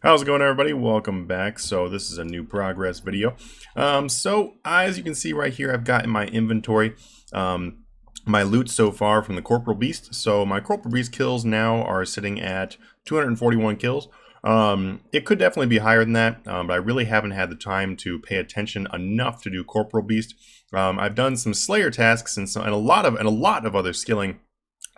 How's it going, everybody? Welcome back. So this is a new progress video. As you can see right here, I've got in my inventory my loot so far from the Corporal Beast. So my Corporal Beast kills now are sitting at 241 kills. It could definitely be higher than that, but I really haven't had the time to pay attention enough to do Corporal Beast. I've done some Slayer tasks and a lot of other skilling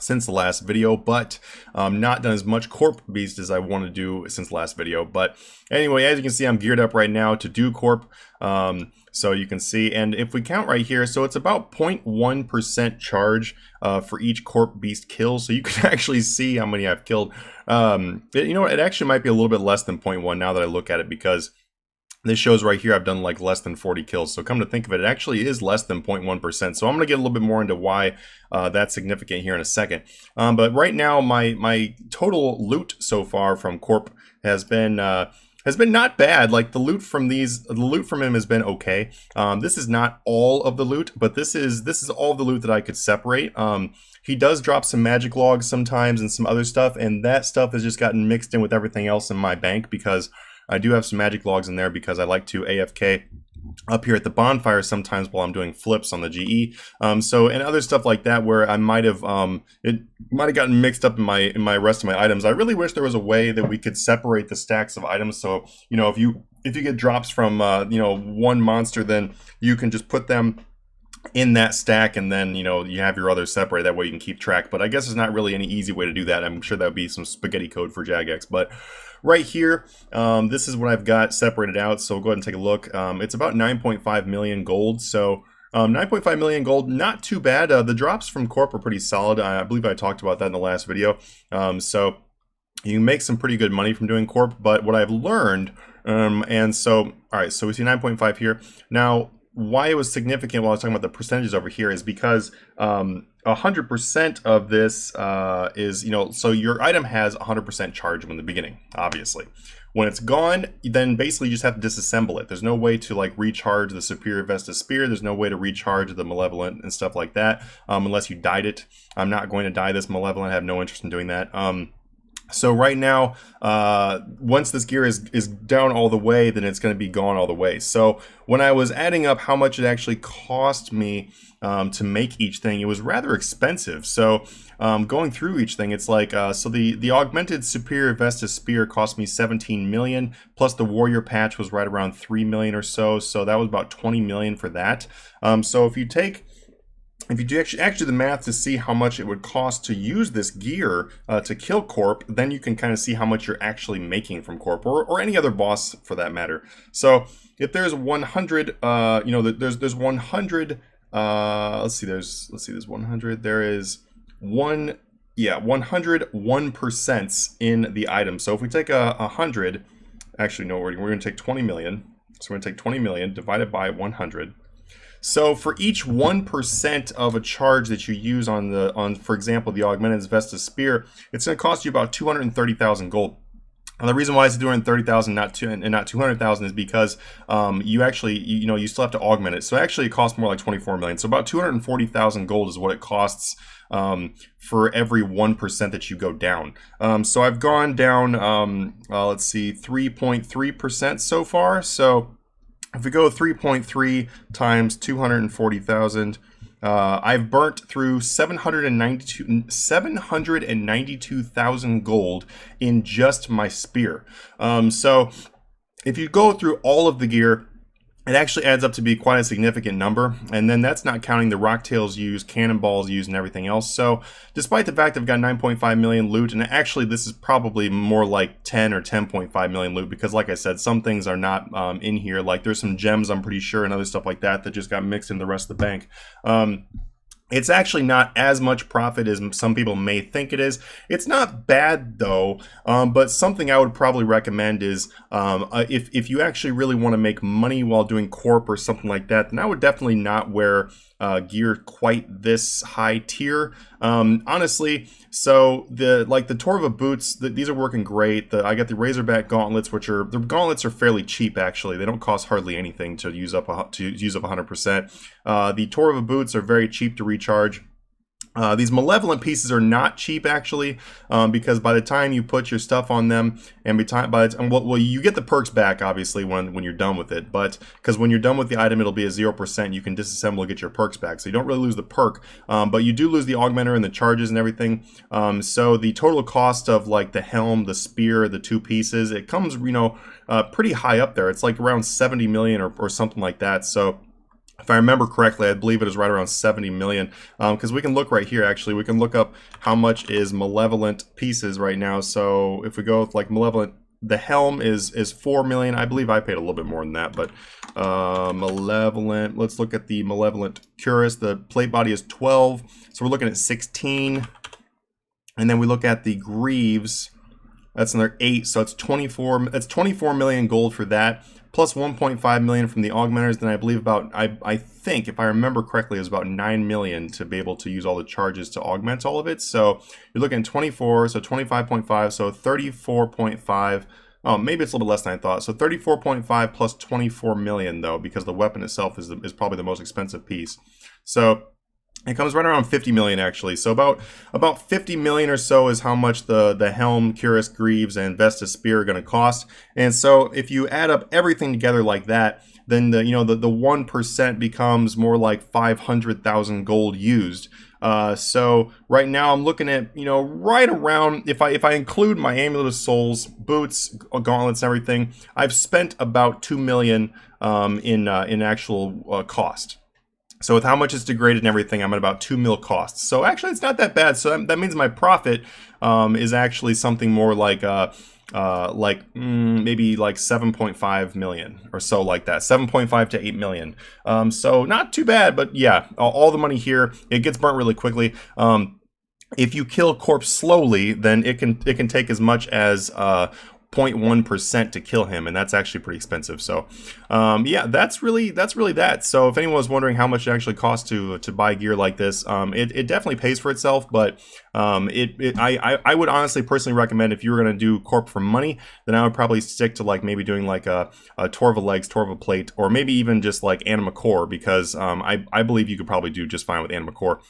since the last video, but not done as much Corp Beast as I want to do since the last video. But anyway, as you can see, I'm geared up right now to do Corp. So you can see, and if we count right here, so it's about 0.1% charge for each Corp Beast kill. So you can actually see how many I've killed. You know what, it actually might be a little bit less than 0.1 now that I look at it, because this shows right here I've done like less than 40 kills. So come to think of it, it actually is less than 0.1%. So I'm going to get a little bit more into why that's significant here in a second. But right now my total loot so far from Corp has been not bad. Like the loot from him has been okay. This is not all of the loot, but this is all the loot that I could separate. He does drop some magic logs sometimes and some other stuff, and that stuff has just gotten mixed in with everything else in my bank, because I do have some magic logs in there because I like to AFK up here at the bonfire sometimes while I'm doing flips on the GE. And other stuff like that where I might have gotten mixed up in my rest of my items. I really wish there was a way that we could separate the stacks of items. So, you know, if you get drops from one monster, then you can just put them in that stack, and then you have your others separated. That way you can keep track. But I guess there's not really any easy way to do that. I'm sure that would be some spaghetti code for Jagex. But right here, this is what I've got separated out. So go ahead and take a look. It's about 9.5 million gold. So 9.5 million gold, not too bad. The drops from Corp are pretty solid. I believe I talked about that in the last video. So you can make some pretty good money from doing Corp. But what I've learned, all right, so we see 9.5 here. Now, why it was significant while I was talking about the percentages over here is because 100% of this is, so your item has 100% charge from the beginning, obviously. When it's gone, then basically you just have to disassemble it. There's no way to like recharge the Superior Vesta Spear. There's no way to recharge the Malevolent and stuff like that, unless you dyed it. I'm not going to dye this Malevolent. I have no interest in doing that. So right now, once this gear is down all the way, then it's going to be gone all the way. So when I was adding up how much it actually cost me to make each thing, it was rather expensive. So going through each thing, it's like, so the augmented Superior Vesta Spear cost me 17 million, plus the Warrior Patch was right around 3 million or so. So that was about 20 million for that. So if you do actually the math to see how much it would cost to use this gear to kill Corp, then you can kind of see how much you're actually making from Corp, or any other boss for that matter. So if there's 100, there's 100. Let's see, there's 100. There is 101% in the item. So if we take 100, actually no, we're going to take 20 million. So we're going to take 20 million divided by 100. So for each 1% of a charge that you use on for example, the Augmented Vesta Spear, it's going to cost you about 230,000 gold. And the reason why it's 230,000 not 200,000 is because you actually, you still have to augment it. So actually it costs more like 24 million. So about 240,000 gold is what it costs for every 1% that you go down. So I've gone down, let's see, 3.3% so far. So if we go 3.3 times 240,000, I've burnt through 792,000 gold in just my spear. So if you go through all of the gear, it actually adds up to be quite a significant number, and then that's not counting the rocktails used, cannonballs used, and everything else. So despite the fact I've got 9.5 million loot, and actually this is probably more like 10 or 10.5 million loot, because like I said, some things are not in here. Like there's some gems, I'm pretty sure, and other stuff like that just got mixed in the rest of the bank. It's actually not as much profit as some people may think it is. It's not bad though, but something I would probably recommend is if you actually really want to make money while doing Corp or something like that, then I would definitely not wear gear quite this high tier. Honestly, so the Torva boots, these are working great. I got the Razorback gauntlets, the gauntlets are fairly cheap actually. They don't cost hardly anything to use up 100%. The Torva boots are very cheap to recharge. These malevolent pieces are not cheap actually, because by the time you put your stuff on them, and by the time, well, you get the perks back obviously when you're done with it, but because when you're done with the item, it'll be a 0%. You can disassemble and get your perks back, so you don't really lose the perk, but you do lose the augmenter and the charges and everything. So the total cost of like the helm, the spear, the 2 pieces, it comes, you know, pretty high up there. It's like around 70 million or something like that. So if I remember correctly, I believe it is right around 70 million. Because we can look right here, actually. We can look up how much is malevolent pieces right now. So if we go with like malevolent, the helm is 4 million. I believe I paid a little bit more than that. But malevolent, let's look at the malevolent cuirass. The plate body is 12. So we're looking at 16. And then we look at the greaves. That's another 8. So it's 24. That's 24 million gold for that. Plus 1.5 million from the augmenters. Then I believe about, I think, if I remember correctly, it was about 9 million to be able to use all the charges to augment all of it. So you're looking at 24, so 25.5, so 34.5. Oh, maybe it's a little bit less than I thought. So 34.5 plus 24 million though, because the weapon itself is probably the most expensive piece. So it comes right around 50 million actually. So about 50 million or so is how much the helm, cuirass, greaves, and Vestus spear are going to cost. And so if you add up everything together like that, then the 1% becomes more like 500,000 gold used. So right now I'm looking at, you know, right around, if I include my Amulet of Souls, boots, gauntlets, and everything, I've spent about 2 million in actual cost. So with how much it's degraded and everything, I'm at about 2 mil costs. So actually, it's not that bad. So that means my profit is actually something more like maybe like 7.5 million or so, like that, 7.5 to 8 million. So not too bad, but yeah, all the money here, it gets burnt really quickly. If you kill Corp slowly, then it can take as much as 0.1% to kill him, and that's actually pretty expensive. So yeah, that's really that. So if anyone was wondering how much it actually costs to buy gear like this, it definitely pays for itself. But I would honestly personally recommend, if you were going to do Corp for money, then I would probably stick to like maybe doing like a Torva legs, Torva plate, or maybe even just like Anima core, because I believe you could probably do just fine with Anima core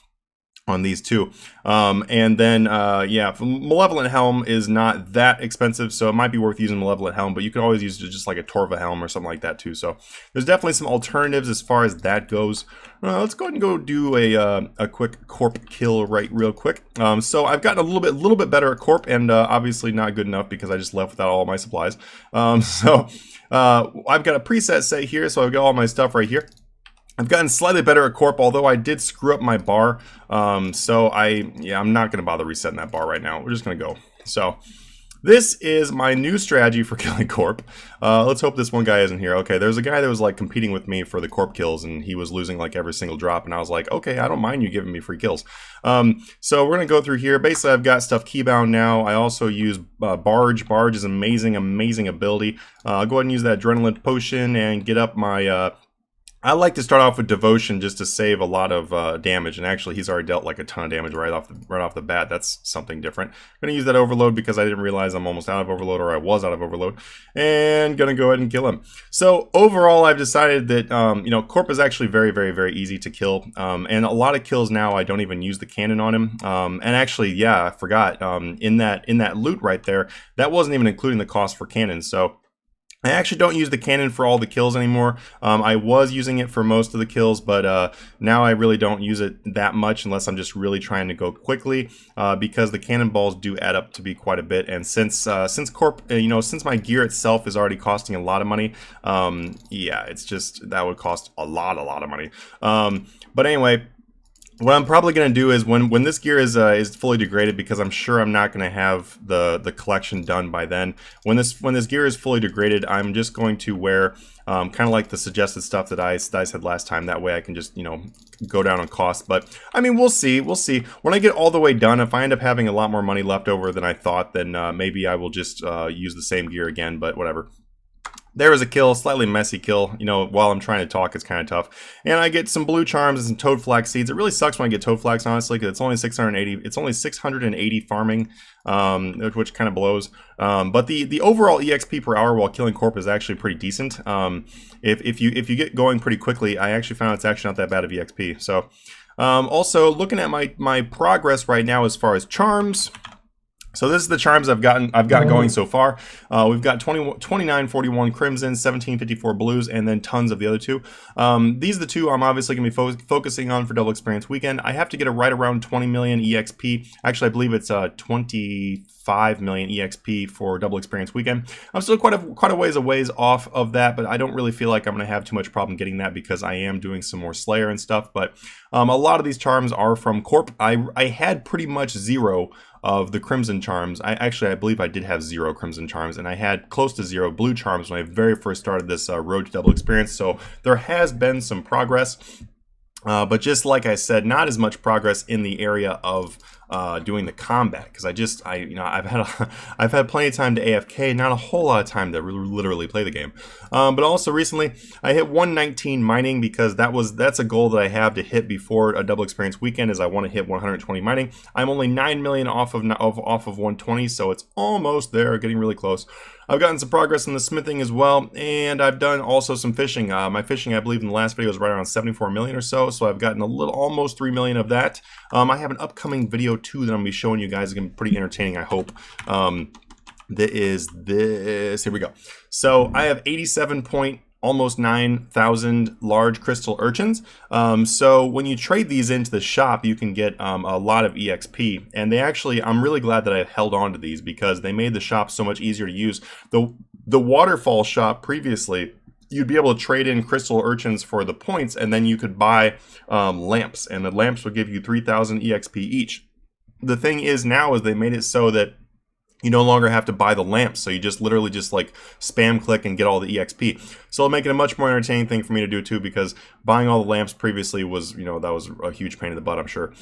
on these two. And then yeah, Malevolent Helm is not that expensive, so it might be worth using Malevolent Helm, but you can always use just like a Torva Helm or something like that too. So there's definitely some alternatives as far as that goes. Let's go ahead and go do a quick Corp kill real quick. So I've gotten a little bit better at Corp, and obviously not good enough because I just left without all my supplies. So I've got a preset set here, so I've got all my stuff right here. I've gotten slightly better at Corp, although I did screw up my bar. So I'm not going to bother resetting that bar right now. We're just going to go. So this is my new strategy for killing Corp. Let's hope this one guy isn't here. Okay, there's a guy that was like competing with me for the Corp kills, and he was losing like every single drop, and I was like, okay, I don't mind you giving me free kills. So we're going to go through here. Basically, I've got stuff keybound now. I also use Barge. Barge is amazing ability. I'll go ahead and use that Adrenaline Potion and get up my... I like to start off with Devotion just to save a lot of damage, and actually he's already dealt like a ton of damage right off the bat. That's something different. I'm going to use that Overload because I didn't realize I'm almost out of Overload, or I was out of Overload, and going to go ahead and kill him. So overall, I've decided that you know, Corp is actually very easy to kill, and a lot of kills now I don't even use the cannon on him. And actually, yeah, I forgot, in that loot right there, that wasn't even including the cost for cannon. So I actually don't use the cannon for all the kills anymore. I was using it for most of the kills, but now I really don't use it that much unless I'm just really trying to go quickly, because the cannonballs do add up to be quite a bit. And since Corp, you know, since my gear itself is already costing a lot of money, yeah, it's just, that would cost a lot of money. But anyway, what I'm probably going to do is when this gear is fully degraded, because I'm sure I'm not going to have the collection done by then. When this gear is fully degraded, I'm just going to wear kind of like the suggested stuff that I said last time. That way I can just, you know, go down on cost. But I mean, we'll see. When I get all the way done, if I end up having a lot more money left over than I thought, then maybe I will just use the same gear again. But whatever. There was a kill, slightly messy kill. You know, while I'm trying to talk, it's kind of tough. And I get some blue charms and some toad flax seeds. It really sucks when I get toad flax, honestly, because it's only 680. It's only 680 farming, which kind of blows. But the overall EXP per hour while killing Corp is actually pretty decent. If you get going pretty quickly, I actually found it's actually not that bad of EXP. So Also, looking at my progress right now as far as charms. So this is the charms I've got going so far. We've got 2941 crimson, 1754 blues, and then tons of the other two. These are the two I'm obviously going to be focusing on for Double Experience Weekend. I have to get it right around 20 million EXP. Actually, I believe it's 25 million EXP for Double Experience Weekend. I'm still quite a ways off of that, but I don't really feel like I'm going to have too much problem getting that because I am doing some more Slayer and stuff. But a lot of these charms are from Corp. I had pretty much zero of the crimson charms. I believe I did have 0 crimson charms, and I had close to 0 blue charms when I very first started this road to double experience. So there has been some progress, but just like I said, not as much progress in the area of doing the combat, because I've had plenty of time to AFK, not a whole lot of time to literally play the game. But also recently I hit 119 mining, because that's a goal that I have to hit before a Double Experience Weekend, is I want to hit 120 mining. I'm only 9 million off of 120, so it's almost there, getting really close. I've gotten some progress in the smithing as well, and I've done also some fishing. My fishing, I believe in the last video, was right around 74 million or so, so I've gotten almost 3 million of that. I have an upcoming video too that I'm going to be showing you guys. It's going to be pretty entertaining, I hope. That is this. Here we go. So I have 87 point almost 9,000 large crystal urchins. So when you trade these into the shop, you can get a lot of EXP. And I'm really glad that I held on to these, because they made the shop so much easier to use. The waterfall shop previously, you'd be able to trade in crystal urchins for the points, and then you could buy lamps, and the lamps would give you 3,000 EXP each. The thing is now is they made it so that you no longer have to buy the lamps, so you just literally just like spam click and get all the EXP. So it'll make it a much more entertaining thing for me to do too, because buying all the lamps previously was, that was a huge pain in the butt, I'm sure.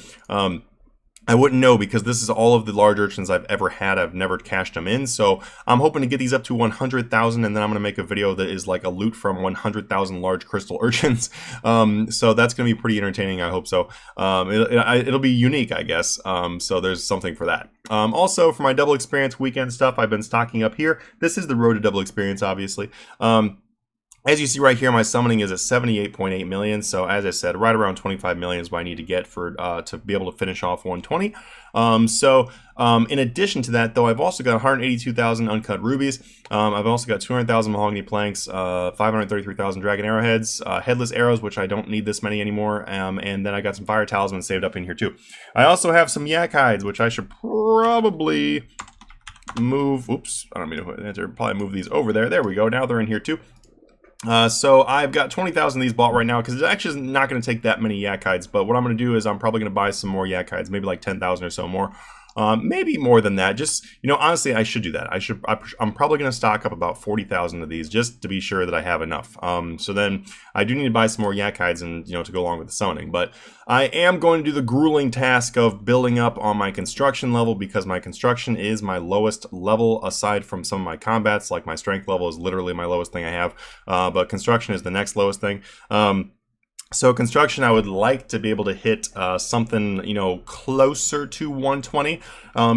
I wouldn't know, because this is all of the large urchins I've ever had. I've never cashed them in, so I'm hoping to get these up to 100,000, and then I'm going to make a video that is like a loot from 100,000 large crystal urchins. So that's going to be pretty entertaining, I hope so. It'll be unique, I guess, so there's something for that. Also, for my Double Experience Weekend stuff, I've been stocking up here. This is the road to Double Experience, obviously. As you see right here, my summoning is at 78.8 million. So as I said, right around 25 million is what I need to get for to be able to finish off 120. In addition to that, though, I've also got 182,000 uncut rubies. I've also got 200,000 mahogany planks, 533,000 dragon arrowheads, headless arrows, which I don't need this many anymore. And then I got some fire talismans saved up in here too. I also have some yak hides, which I should probably move. Oops, I don't mean to probably move these over there. There we go. Now they're in here too. So I've got 20,000 of these bought right now, because it's actually not going to take that many yak hides. But what I'm going to do is I'm probably going to buy some more yak hides, maybe like 10,000 or so more. Maybe more than that. Just, honestly, I should do that. I'm probably going to stock up about 40,000 of these, just to be sure that I have enough. So then I do need to buy some more yak hides, and to go along with the summoning. But I am going to do the grueling task of building up on my construction level, because my construction is my lowest level aside from some of my combats. Like my strength level is literally my lowest thing I have, but construction is the next lowest thing. So construction, I would like to be able to hit something, closer to 120,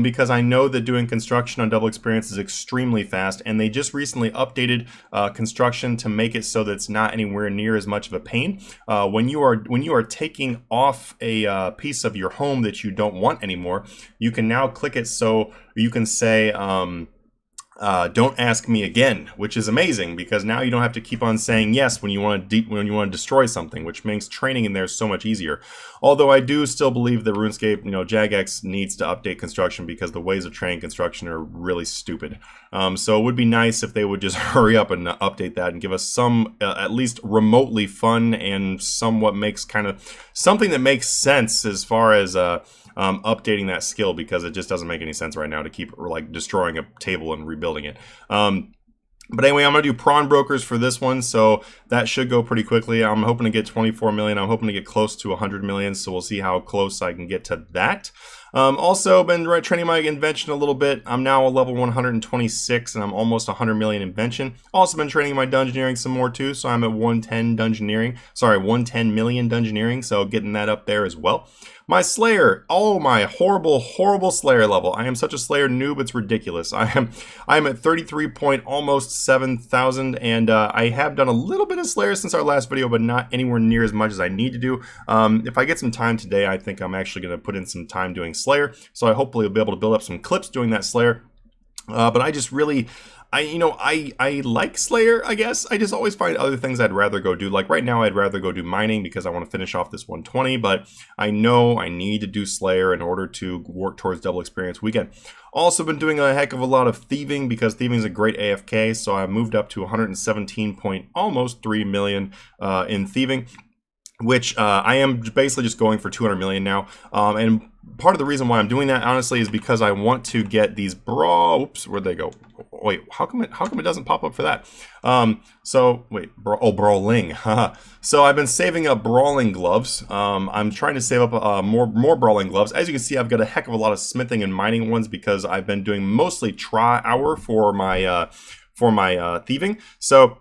because I know that doing construction on Double Experience is extremely fast, and they just recently updated construction to make it so that it's not anywhere near as much of a pain. When you are taking off a piece of your home that you don't want anymore, you can now click it so you can say, don't ask me again, which is amazing, because now you don't have to keep on saying yes when you want to destroy something, which makes training in there so much easier. Although I do still believe that RuneScape, Jagex needs to update construction, because the ways of training construction are really stupid. So it would be nice if they would just hurry up and update that and give us some at least remotely fun and somewhat something that makes sense as far as updating that skill, because it just doesn't make any sense right now to keep like destroying a table and rebuilding it. But anyway, I'm going to do prawn brokers for this one, so that should go pretty quickly. I'm hoping to get 24 million. I'm hoping to get close to 100 million, so we'll see how close I can get to that. Also been training my invention a little bit. I'm now a level 126, and I'm almost 100 million invention. Also been training my dungeoneering some more too, so I'm at 110 dungeoneering. Sorry, 110 million dungeoneering, so getting that up there as well. My Slayer, oh my horrible Slayer level. I am such a Slayer noob, it's ridiculous. I am at 33 point almost 7,000, and I have done a little bit of Slayer since our last video, but not anywhere near as much as I need to do. If I get some time today, I think I'm actually going to put in some time doing Slayer, so I hopefully will be able to build up some clips doing that Slayer. But I just really, I like Slayer, I guess. I just always find other things I'd rather go do. Like right now, I'd rather go do mining because I want to finish off this 120, but I know I need to do Slayer in order to work towards double experience weekend. Also been doing a heck of a lot of thieving because thieving is a great AFK, so I moved up to 117 point almost 3 million in thieving, which I am basically just going for 200 million now. And part of the reason why I'm doing that, honestly, is because I want to get these oops, where'd they go? Wait, how come it doesn't pop up for that? So wait, brawling. So I've been saving up brawling gloves. I'm trying to save up more brawling gloves. As you can see, I've got a heck of a lot of smithing and mining ones because I've been doing mostly try-hour for my thieving. So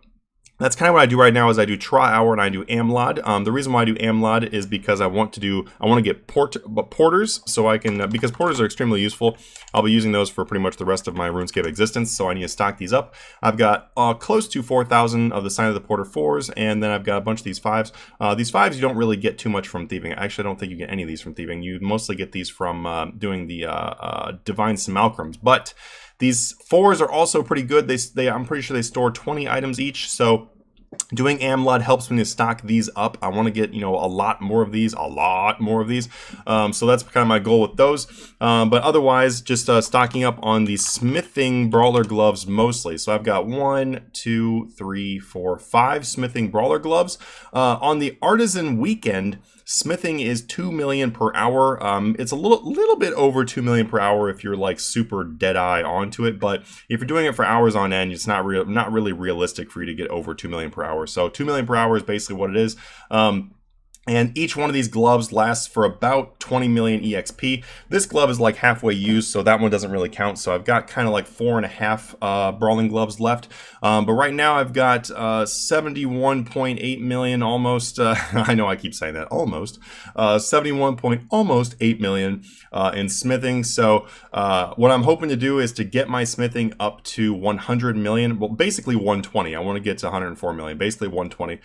that's kind of what I do right now is I do Tri-Hour and I do Amlod. The reason why I do Amlod is because I want to get porters, so I can, because porters are extremely useful. I'll be using those for pretty much the rest of my RuneScape existence, so I need to stock these up. I've got close to 4,000 of the Sign of the Porter 4s, and then I've got a bunch of these 5s. These 5s you don't really get too much from thieving. Actually, I don't think you get any of these from thieving. You mostly get these from doing the Divine Simulacrums, but these 4s are also pretty good. I'm pretty sure they store 20 items each, so doing Amlod helps me to stock these up. I want to get, a lot more of these, so that's kind of my goal with those. But otherwise, just stocking up on the smithing brawler gloves mostly. So I've got 1, 2, 3, 4, 5 smithing brawler gloves. On the artisan weekend, smithing is 2 million per hour. It's a little bit over 2 million per hour if you're like super dead eye onto it, but if you're doing it for hours on end, it's not really realistic for you to get over 2 million per hour. So 2 million per hour is basically what it is. And each one of these gloves lasts for about 20 million EXP. This glove is like halfway used, so that one doesn't really count. So I've got kind of like 4.5 brawling gloves left. But right now I've got 71.8 million almost. I know I keep saying that, almost. 71.8 million in smithing. So what I'm hoping to do is to get my smithing up to 100 million. Well, basically 120. I want to get to 104 million, basically 120.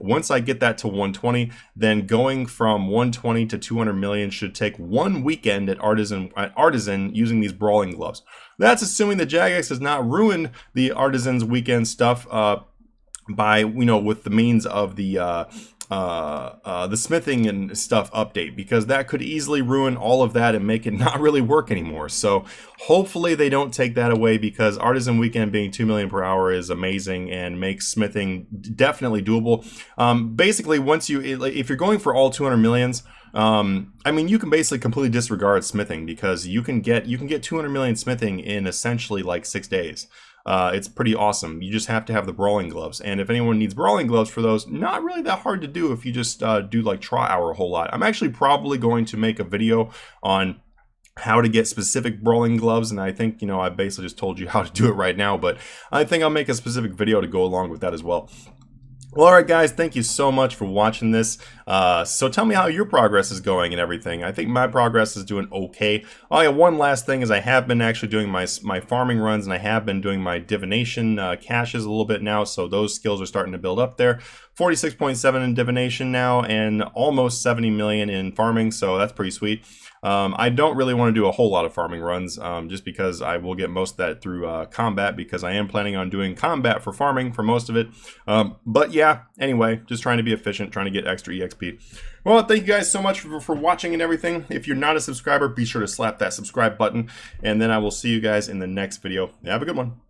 Once I get that to 120, then going from 120 to 200 million should take 1 weekend at Artisan using these brawling gloves. That's assuming the Jagex does not ruin the Artisan's weekend stuff by, with the means of the smithing and stuff update, because that could easily ruin all of that and make it not really work anymore. So hopefully they don't take that away, because Artisan Weekend being 2 million per hour is amazing and makes smithing definitely doable. Basically, if you're going for all 200 millions, I mean, you can basically completely disregard smithing, because you can get 200 million smithing in essentially like 6 days. It's pretty awesome. You just have to have the brawling gloves, and if anyone needs brawling gloves for those, not really that hard to do if you just do like Tri-Hour a whole lot. I'm actually probably going to make a video on how to get specific brawling gloves, and I think, I basically just told you how to do it right now, but I think I'll make a specific video to go along with that as well. Well, alright guys, thank you so much for watching this. So tell me how your progress is going and everything. I think my progress is doing okay. Oh yeah, one last thing is I have been actually doing my farming runs, and I have been doing my divination caches a little bit now, so those skills are starting to build up there. 46.7 in divination now, and almost 70 million in farming, so that's pretty sweet. I don't really want to do a whole lot of farming runs, just because I will get most of that through combat, because I am planning on doing combat for farming for most of it. But yeah, anyway, just trying to be efficient, trying to get extra EXP. Well, thank you guys so much for watching and everything. If you're not a subscriber, be sure to slap that subscribe button, and then I will see you guys in the next video. Have a good one.